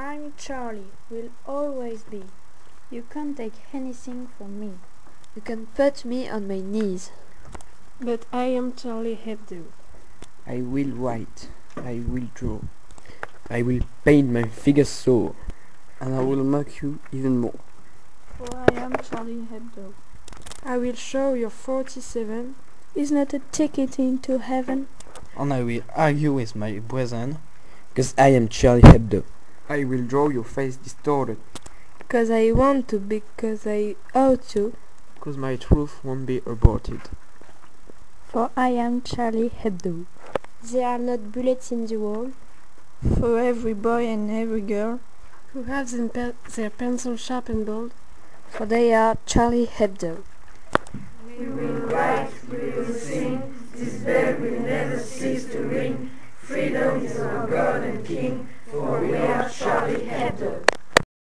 I'm Charlie, will always be. You can't take anything from me. You can put me on my knees. But I am Charlie Hebdo. I will write, I will draw, I will paint my figures so, and I will mock you even more. For I am Charlie Hebdo. I will show your 47 is not a ticket into heaven. And I will argue with my brethren, because I am Charlie Hebdo. I will draw your face distorted, because I want to, because I ought to, because my truth won't be aborted. For I am Charlie Hebdo. There are not bullets in the wall. For every boy and every girl who have their pencil sharp and bold, for they are Charlie Hebdo. We will write, we will sing, this bell will never cease to ring. Freedom is our God and King, for we are Charlie Hebdo.